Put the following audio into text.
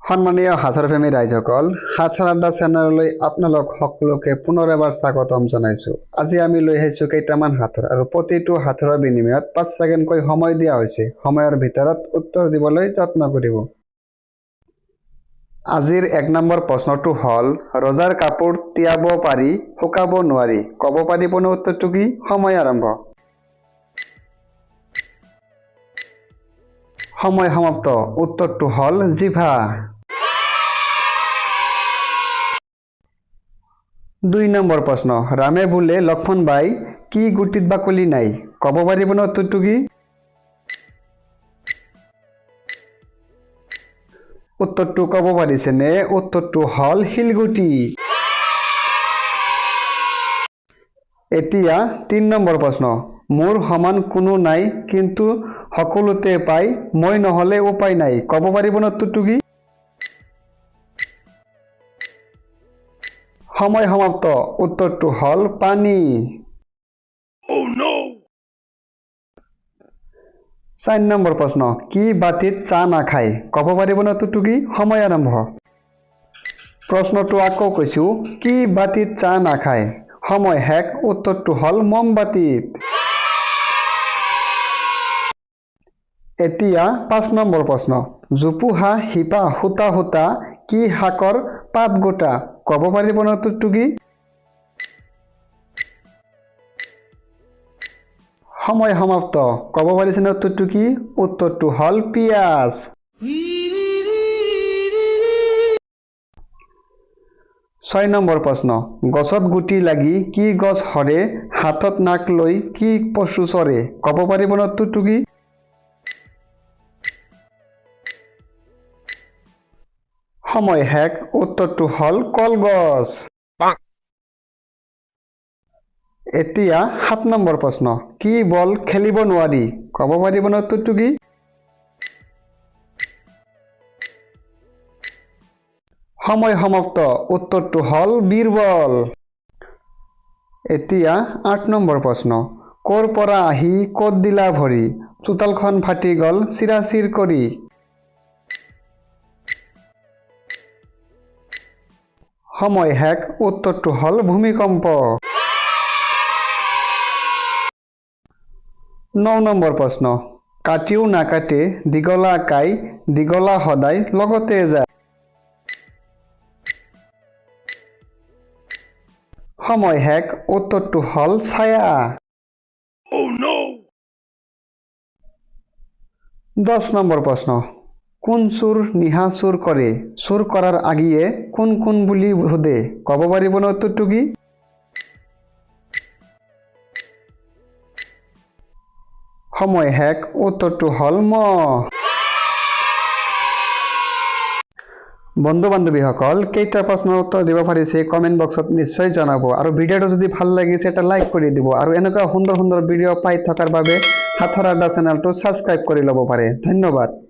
সন্মানীয় হাথৰ প্ৰেমী ৰাইজসকল, হাথৰাড্ডা চেনেললৈ আপোনালোক সকলোকে পুনৰ এবাৰ স্বাগতম জনাইছো। আজি আমি লৈ আহিছো কেইটামান হাথৰ আৰু প্ৰতিটো হাথৰৰ বিনিময়ত 5 ছেকেণ্ডকৈ সময় দিয়া হৈছে। সময়ৰ ভিতৰত উত্তৰ দিবলৈ যত্ন কৰিব। আজিৰ 1 নম্বৰ প্ৰশ্নটো হ'ল ৰজাৰ কাপোৰ তিয়াব পাৰি শুকাব নোৱাৰি। ক'ব পাৰিবনে উত্তৰটো কি? সময় আৰম্ভ। সময় সমাপ্ত। উত্তৰটো হ'ল জিভা। 2 নম্বৰ প্ৰশ্ন, ৰামে বোলে লক্ষ্মণ বাই কি গুটিত বাকলি নাই। ক'ব পাৰিবনে উত্তৰটো কি? উত্তৰটো ক'ব পাৰিছেনে? উত্তৰটো হ'ল শিলগুটি। এতিয়া 3 নম্বৰ প্ৰশ্ন, মোৰ সমান কোনো নাই কিন্তু সকলোতে পাই, মই নহ'লে উপায় নাই। ক'ব পাৰিবনে উত্তৰটো কি? সময় সমাপ্ত। উত্তৰটো হ'ল পানী। 4 নম্বৰ প্ৰশ্ন, কি বাতিত চাহ নাখায়। ক'ব পাৰিবনে উত্তৰটো কি? সময় আৰম্ভ। প্ৰশ্নটো আকৌ কৈছো, কি বাতিত চাহ নাখায়। সময় শেষ। উত্তৰটো হ'ল মমবাতিত। এতিয়া 5 নম্বৰ প্ৰশ্ন, জোপোহা শিপা সূতা সূতা কি শাকৰ পাত গোটা। ক'ব পাৰিবনে উত্তৰটো কি? সময় সমাপ্ত। ক'ব পাৰিছেনে উত্তৰটো কি? উত্তৰটো হ'ল পিয়াজ। 6 নম্বৰ প্ৰশ্ন, গছত গুটি লাগি কি গছ সৰে, হাতত নাক লৈ কি পশু চৰে। ক'ব পাৰিবনে উত্তৰটো কি? সময় শেষ। উত্তৰটো হ'ল কলগছ। এতিয়া 7 নম্বৰ প্ৰশ্ন, কি বল খেলিব নোৱাৰি। ক'ব পাৰিবনে উত্তৰটো কি? সময় সমাপ্ত। উত্তৰটো হ'ল বীৰবল। এতিয়া 8 নম্বৰ প্ৰশ্ন, ক'ৰ পৰা আহি ক'ত দিলা ভৰি, চোতালখন ফাটি গ'ল চিৰাচিৰ কৰি। সময় শেষ। উত্তৰটো হ'ল ভূমিকম্প। 9 নম্বৰ প্ৰশ্ন, কাটিও নাকাটে দীঘলা কাই, দীঘলা সদায় লগতে যায়। সময় শেষ। উত্তৰটো হ'ল ছায়া। 10 নম্বৰ প্ৰশ্ন, কোন চোৰ নিহা চুৰ কৰে, চুৰ কৰাৰ আগিয়ে কোন কোন বুলি সোধে। ক'ব পাৰিবনে উত্তৰটো কি? সময় শেষ। উত্তৰটো হ'ল মহ। বন্ধু বান্ধৱীসকল, কেইটা প্ৰশ্নৰ উত্তৰ দিব পাৰিছে কমেণ্ট বক্সত নিশ্চয় জনাব আৰু ভিডিঅ'টো যদি ভাল লাগিছে এটা লাইক কৰি দিব আৰু এনেকুৱা সুন্দৰ সুন্দৰ ভিডিঅ' পাই থকাৰ বাবে হাথৰাড্ডা চেনেলটো ছাবস্ক্ৰাইব কৰি ল'ব পাৰে। ধন্যবাদ।